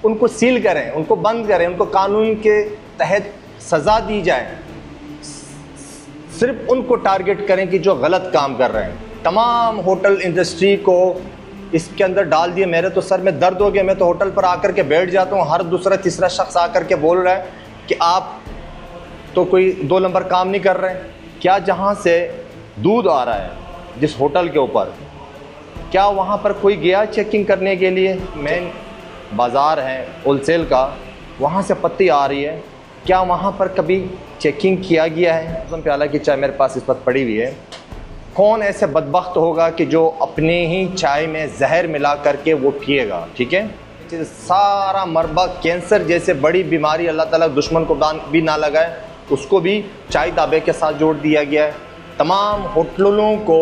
उनको सील करें, उनको बंद करें, उनको कानून के तहत सज़ा दी जाए। सिर्फ उनको टारगेट करें कि जो गलत काम कर रहे हैं। तमाम होटल इंडस्ट्री को इसके अंदर डाल दिए। मेरे तो सर में दर्द हो गया। मैं तो होटल पर आकर के बैठ जाता हूँ, हर दूसरा तीसरा शख्स आकर के बोल रहा है कि आप तो कोई 2 नंबर काम नहीं कर रहे हैं। क्या जहाँ से दूध आ रहा है जिस होटल के ऊपर, क्या वहाँ पर कोई गया चेकिंग करने के लिए? मेन बाज़ार है होलसेल का, वहाँ से पत्ती आ रही है, क्या वहाँ पर कभी चेकिंग किया गया है? प्याला की चाय मेरे पास इस वक्त पड़ी हुई है। कौन ऐसे बदबख्त होगा कि जो अपने ही चाय में जहर मिला करके वो पिएगा? ठीक है, सारा मरबा कैंसर जैसे बड़ी बीमारी अल्लाह ताला दुश्मन को भी ना लगाए, उसको भी चाय दाबे के साथ जोड़ दिया गया है। तमाम होटलों को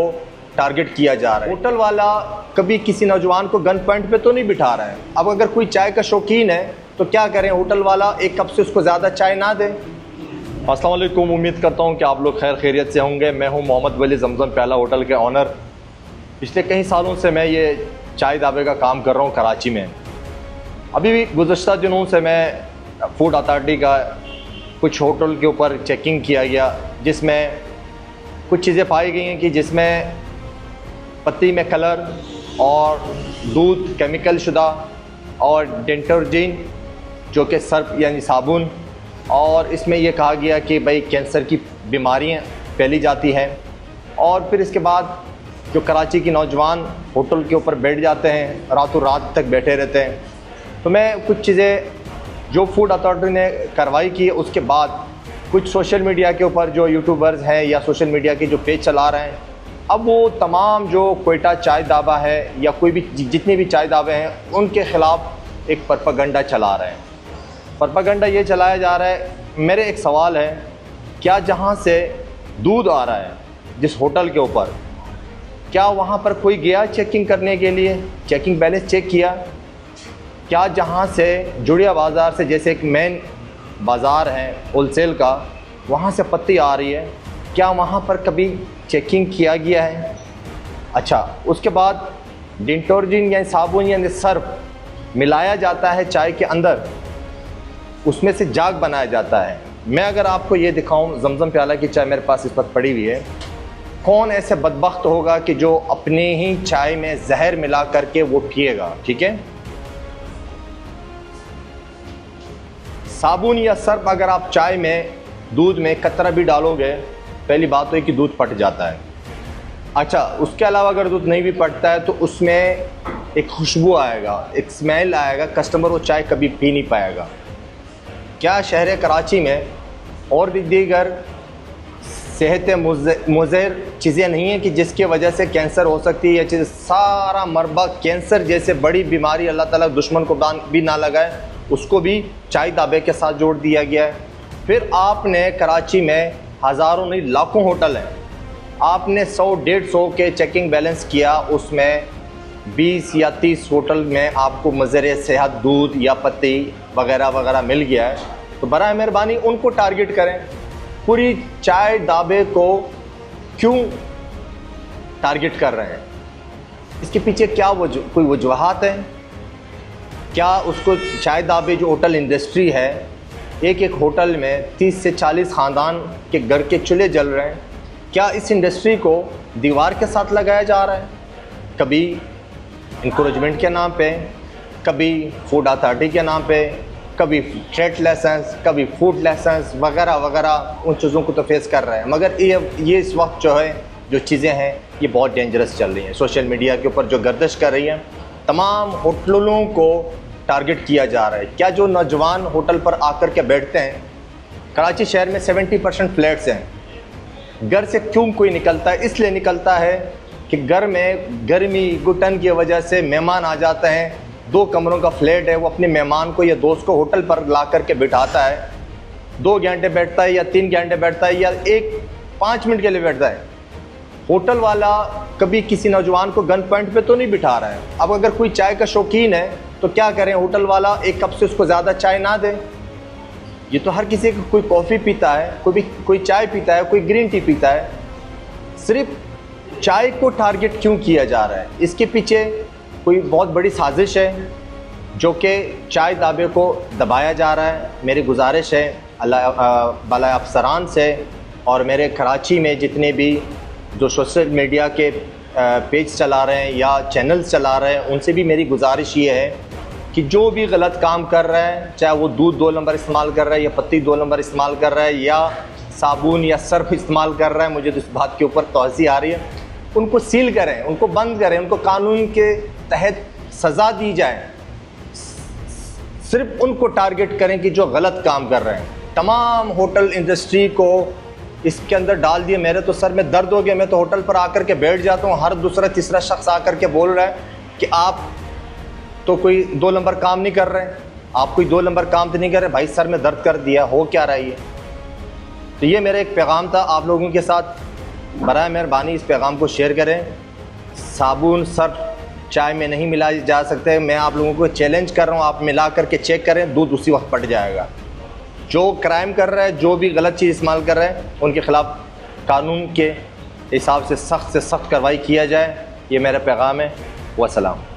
टारगेट किया जा रहा है। होटल वाला कभी किसी नौजवान को गन पॉइंट पे तो नहीं बिठा रहा है। अब अगर कोई चाय का शौकीन है तो क्या करें, होटल वाला एक कप से उसको ज़्यादा चाय ना दे। अस्सलाम वालेकुम, उम्मीद करता हूँ कि आप लोग खैर खैरियत से होंगे। मैं हूँ मोहम्मद वली, जमजम प्याला होटल के ऑनर। पिछले कई सालों से मैं ये चाय दाबे का काम कर रहा हूँ कराची में। अभी भी गुज़श्ता दिनों से मैं फूड अथॉरिटी का कुछ होटल के ऊपर चेकिंग किया गया, जिसमें कुछ चीज़ें पाई गई हैं कि जिसमें पत्ती में कलर और दूध केमिकल शुदा और डिटर्जेंट जो कि सर्फ यानी साबुन, और इसमें यह कहा गया कि भाई कैंसर की बीमारियां फैली जाती हैं। और फिर इसके बाद जो कराची की नौजवान होटल के ऊपर बैठ जाते हैं, रातों रात तक बैठे रहते हैं। तो मैं कुछ चीज़ें जो फूड अथॉरिटी ने कार्रवाई की, उसके बाद कुछ सोशल मीडिया के ऊपर जो यूट्यूबर्स हैं या सोशल मीडिया के जो पेज चला रहे हैं, अब वो तमाम जो क्वेटा चाय दाबा है या कोई भी जितने भी चाय दाबे हैं उनके ख़िलाफ़ एक प्रोपेगेंडा चला रहे हैं। प्रोपेगेंडा ये चलाया जा रहा है। मेरे एक सवाल है, क्या जहाँ से दूध आ रहा है जिस होटल के ऊपर, क्या वहाँ पर कोई गया चेकिंग करने के लिए, चेकिंग बैलेंस चेक किया? क्या जहाँ से जुड़िया बाज़ार से, जैसे एक मेन बाज़ार है होलसेल का, वहाँ से पत्ती आ रही है, क्या वहाँ पर कभी चेकिंग किया गया है? अच्छा, उसके बाद डिटर्जेंट या साबुन या सर्फ मिलाया जाता है चाय के अंदर, उसमें से जाग बनाया जाता है। मैं अगर आपको ये दिखाऊं, जमजम प्याला की चाय मेरे पास इस वक्त पड़ी हुई है। कौन ऐसे बदबख्त होगा कि जो अपने ही चाय में जहर मिला करके वो पिएगा? ठीक है, साबुन या सर्फ अगर आप चाय में दूध में कतरा भी डालोगे, पहली बात तो है कि दूध फट जाता है। अच्छा, उसके अलावा अगर दूध नहीं भी फटता है तो उसमें एक खुशबू आएगा, एक स्मेल आएगा, कस्टमर वो चाय कभी पी नहीं पाएगा। क्या शहर कराची में और भी दीगर सेहत मुज़र चीज़ें नहीं हैं कि जिसकी वजह से कैंसर हो सकती है? या चीज़ सारा मरबा कैंसर जैसे बड़ी बीमारी अल्लाह ताला दुश्मन को भी ना लगाए, उसको भी चाय दाबे के साथ जोड़ दिया गया है। फिर आपने कराची में हज़ारों नहीं लाखों होटल हैं, आपने 100-150 के चेकिंग बैलेंस किया, उसमें 20 या 30 होटल में आपको मज़र सेहत दूध या पत्ती वगैरह वगैरह मिल गया है। तो बराए मेहरबानी उनको टारगेट करें। पूरी चाय दाबे को क्यों टारगेट कर रहे हैं? इसके पीछे क्या कोई वजूहात है? क्या उसको चाय दाबे जो होटल इंडस्ट्री है, एक एक होटल में 30 से 40 ख़ानदान के घर के चूल्हे जल रहे हैं, क्या इस इंडस्ट्री को दीवार के साथ लगाया जा रहा है? कभी इंकरेजमेंट के नाम पे, कभी फूड अथॉरिटी के नाम पे, कभी ट्रेड लाइसेंस, कभी फूड लाइसेंस वगैरह वगैरह, उन चीज़ों को तो फेस कर रहे हैं। मगर ये इस वक्त जो है जो चीज़ें हैं ये बहुत डेंजरस चल रही हैं। सोशल मीडिया के ऊपर जो गर्दिश कर रही हैं, तमाम होटलों को टारगेट किया जा रहा है। क्या जो नौजवान होटल पर आकर के बैठते हैं, कराची शहर में 70% फ्लैट्स हैं। घर से क्यों कोई निकलता है? इसलिए निकलता है कि घर में गर्मी घुटन की वजह से मेहमान आ जाते हैं। 2 कमरों का फ्लैट है, वो अपने मेहमान को या दोस्त को होटल पर ला करके बिठाता है। 2 घंटे बैठता है या 3 घंटे बैठता है या 5 मिनट के लिए बैठता है। होटल वाला कभी किसी नौजवान को गन पॉइंट पे तो नहीं बिठा रहा है। अब अगर कोई चाय का शौकीन है तो क्या करें, होटल वाला एक कप से उसको ज़्यादा चाय ना दे। ये तो हर किसी को, कोई कॉफ़ी पीता है, कोई चाय पीता है, कोई ग्रीन टी पीता है। सिर्फ चाय को टारगेट क्यों किया जा रहा है? इसके पीछे कोई बहुत बड़ी साजिश है। जो कि चाय दाबे को दबाया जा रहा है। मेरी गुजारिश है बाला अफसरान से और मेरे कराची में जितने भी जो सोशल मीडिया के पेज चला रहे हैं या चैनल्स चला रहे हैं, उनसे भी मेरी गुजारिश ये है कि जो भी गलत काम कर रहा है, चाहे वो दूध 2 नंबर इस्तेमाल कर रहा है या पत्ती 2 नंबर इस्तेमाल कर रहा है या साबुन या सर्फ इस्तेमाल कर रहा है, मुझे तो इस बात के ऊपर तौसी आ रही है, उनको सील करें, उनको बंद करें, उनको कानून के तहत सज़ा दी जाए। सिर्फ उनको टारगेट करें कि जो गलत काम कर रहे हैं। तमाम होटल इंडस्ट्री को इसके अंदर डाल दिए। मेरे तो सर में दर्द हो गया। मैं तो होटल पर आकर के बैठ जाता हूँ, हर दूसरा तीसरा शख्स आकर के बोल रहा है कि आप तो कोई 2 नंबर काम नहीं कर रहे हैं, आप कोई 2 नंबर काम तो नहीं कर रहे। भाई सर में दर्द कर दिया, हो क्या रहा है ये? तो ये मेरा एक पैगाम था आप लोगों के साथ। बराए मेहरबानी इस पैगाम को शेयर करें। साबुन सर्फ चाय में नहीं मिलाए जा सकते। मैं आप लोगों को चैलेंज कर रहा हूँ, आप मिला करके चेक करें, दूध उसी वक्त पट जाएगा। जो क्राइम कर रहा है, जो भी गलत चीज़ इस्तेमाल कर रहे हैं, उनके ख़िलाफ़ कानून के हिसाब से सख्त कार्रवाई किया जाए। ये मेरा पैगाम है। वस्सलाम।